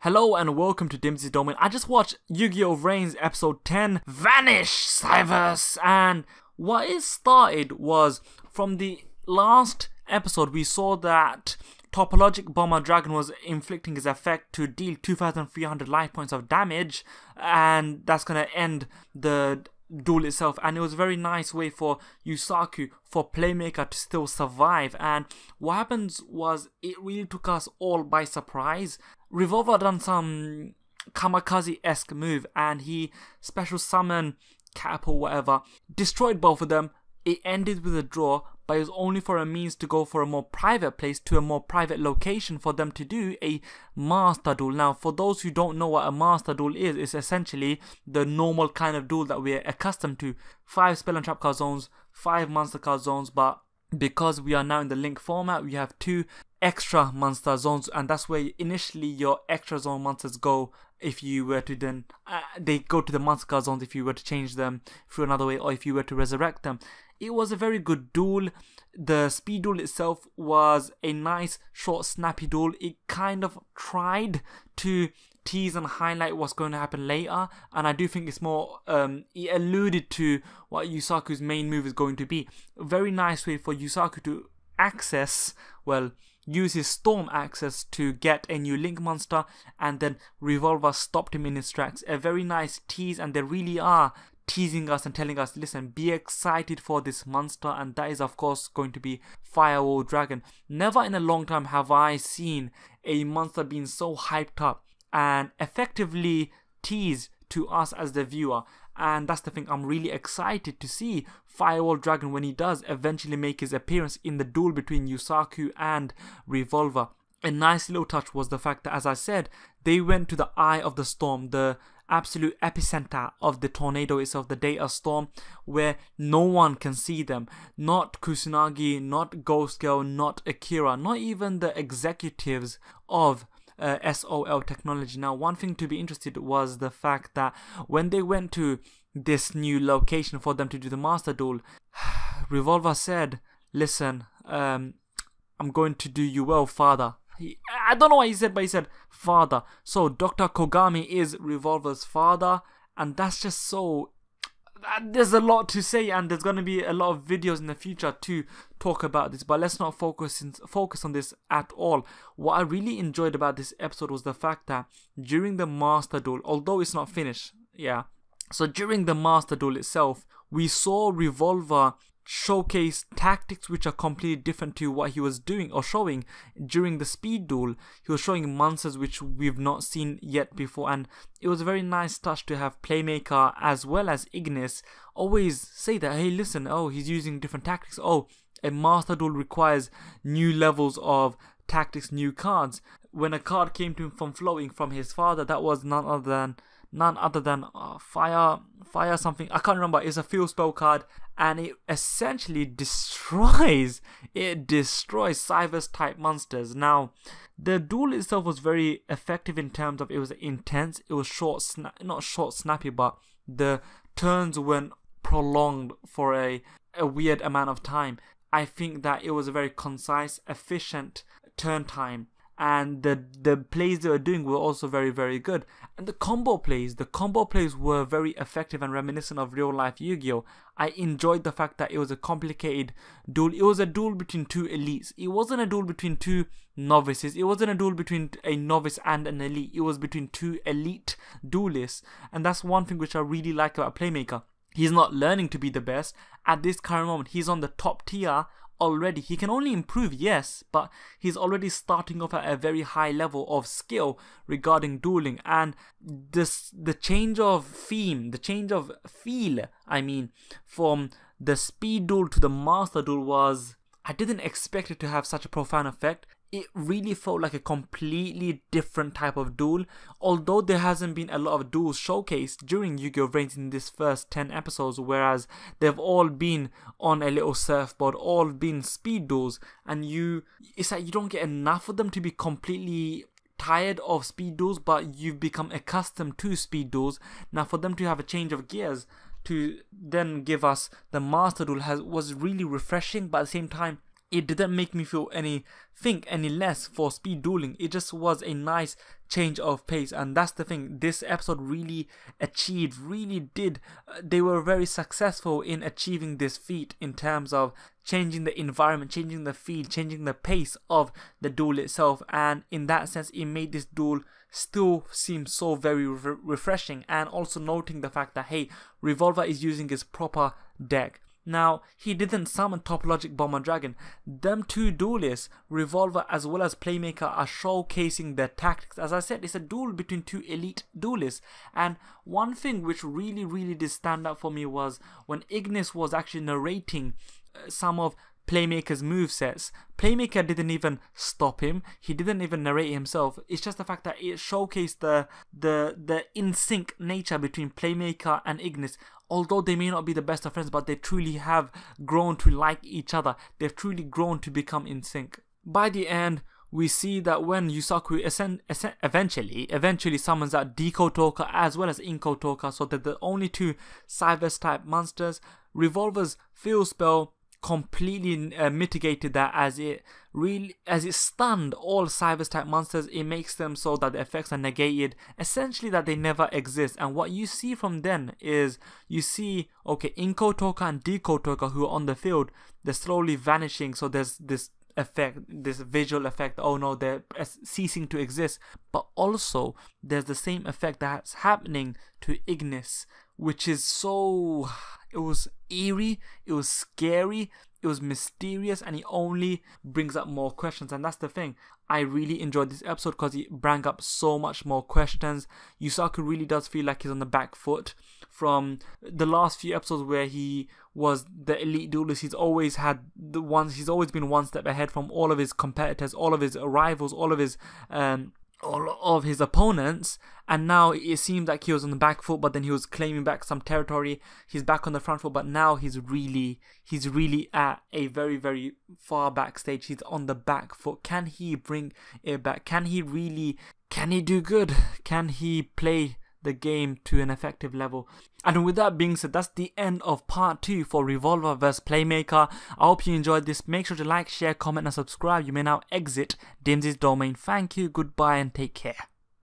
Hello and welcome to Dimsy's Domain. I just watched Yugioh Vrains episode 10, Vanish Cyberse, and what it started was from the last episode we saw that Topologic Bomber Dragon was inflicting his effect to deal 2,300 life points of damage, and that's gonna end the duel itself. And it was a very nice way for Yusaku, for Playmaker, to still survive. And what happens was it really took us all by surprise. Revolver done some kamikaze-esque move and he special summoned Cap or whatever, destroyed both of them. It ended with a draw, but it was only for a means to go for a more private place, to a more private location for them to do a master duel. Now, for those who don't know what a master duel is, it's essentially the normal kind of duel that we're accustomed to. 5 spell and trap card zones, 5 monster card zones, but because we are now in the link format, we have 2 extra monster zones, and that's where initially your extra zone monsters go. If you were to then they go to the monster card zones if you were to change them through another way, or if you were to resurrect them. It was a very good duel. The speed duel itself was a nice short snappy duel. It kind of tried to tease and highlight what's going to happen later, and I do think it's more it alluded to what Yusaku's main move is going to be. A very nice way for Yusaku to access, well, use his storm access to get a new link monster, and then Revolver stopped him in his tracks. A very nice tease, and they really are teasing us and telling us, listen, be excited for this monster, and that is of course going to be Firewall Dragon. Never in a long time have I seen a monster being so hyped up and effectively teased to us as the viewer. And that's the thing, I'm really excited to see Firewall Dragon when he does eventually make his appearance in the duel between Yusaku and Revolver. A nice little touch was the fact that, as I said, they went to the eye of the storm, the absolute epicenter of the tornado itself, the data storm, where no one can see them. Not Kusanagi, not Ghost Girl, not Akira, not even the executives of SOL Technology. Now, one thing to be interested was the fact that when they went to this new location for them to do the master duel, Revolver said, listen, I'm going to do you well, father. I don't know what he said, but he said father. So Dr. Kogami is Revolver's father, and that's just so... There's a lot to say, and there's going to be a lot of videos in the future to talk about this, but let's not focus on this at all. What I really enjoyed about this episode was the fact that during the master duel, although it's not finished, so during the master duel itself, we saw Revolver showcase tactics which are completely different to what he was doing or showing during the speed duel. He was showing monsters which we've not seen yet before, and it was a very nice touch to have Playmaker as well as Ignis always say that, hey listen, oh, he's using different tactics, oh, a master duel requires new levels of tactics, new cards. When a card came to him from flowing from his father, that was none other than fire something, I can't remember. It's a field spell card, and it essentially destroys Cyberse type monsters. Now, the duel itself was very effective in terms of it was intense. It was not short snappy, but the turns weren't prolonged for a weird amount of time. I think that it was a very concise, efficient turn time, and the plays they were doing were also very, very good. And the combo plays were very effective and reminiscent of real life Yu-Gi-Oh! I enjoyed the fact that it was a complicated duel. It was a duel between 2 elites. It wasn't a duel between 2 novices. It wasn't a duel between a novice and an elite. It was between 2 elite duelists. And that's one thing which I really like about Playmaker. He's not learning to be the best. At this current moment, he's on the top tier already. He can only improve, yes, but he's already starting off at a very high level of skill regarding dueling. And the change of theme, the change of feel, I mean, from the speed duel to the master duel was... I didn't expect it to have such a profound effect. It really felt like a completely different type of duel. Although there hasn't been a lot of duels showcased during Yugioh Vrains in this first 10 episodes, whereas they've all been on a little surfboard, all been speed duels, and it's like you don't get enough of them to be completely tired of speed duels, but you've become accustomed to speed duels. Now, for them to have a change of gears to then give us the master duel was really refreshing, but at the same time it didn't make me feel any less for speed dueling. It just was a nice change of pace, and that's the thing this episode really achieved, they were very successful in achieving this feat in terms of changing the environment, changing the feel, changing the pace of the duel itself, and in that sense it made this duel still seem so very refreshing. And also noting the fact that, hey, Revolver is using his proper deck. Now, he didn't summon Top Logic Bomber Dragon. Them two duelists, Revolver as well as Playmaker, are showcasing their tactics. As I said, it's a duel between two elite duelists. And one thing which really did stand out for me was when Ignis was actually narrating some of Playmaker's movesets. Playmaker didn't even stop him. He didn't even narrate himself. It's just the fact that it showcased the in-sync nature between Playmaker and Ignis. Although they may not be the best of friends, but they truly have grown to like each other. They've truly grown to become in sync. By the end, we see that when Yusaku eventually summons out Deco Toka as well as Inko Toka, so that the only two Cyberse type monsters, Revolver's Field Spell completely mitigated that, as it stunned all Cyberse type monsters. It makes them so that the effects are negated, essentially that they never exist. And what you see from then is you see, okay, Inko Toka and Deco Toka, who are on the field, they're slowly vanishing. So there's this effect, this visual effect, oh no, they're ceasing to exist. But also there's the same effect that's happening to Ignis, which is so, it was eerie, it was scary, it was mysterious, and it only brings up more questions. And that's the thing, I really enjoyed this episode because it brought up so much more questions. Yusaku really does feel like he's on the back foot from the last few episodes where he was the elite duelist. He's always been one step ahead from all of his competitors, all of his rivals, all of his opponents, and now it seemed like he was on the back foot, but then he was claiming back some territory. He's back on the front foot, but now he's really at a very far back stage. He's on the back foot. Can he bring it back? Can he do good? Can he play the game to an effective level? And with that being said, that's the end of part 2 for Revolver vs Playmaker. I hope you enjoyed this. Make sure to like, share, comment and subscribe. You may now exit Dimsy's domain. Thank you, goodbye and take care.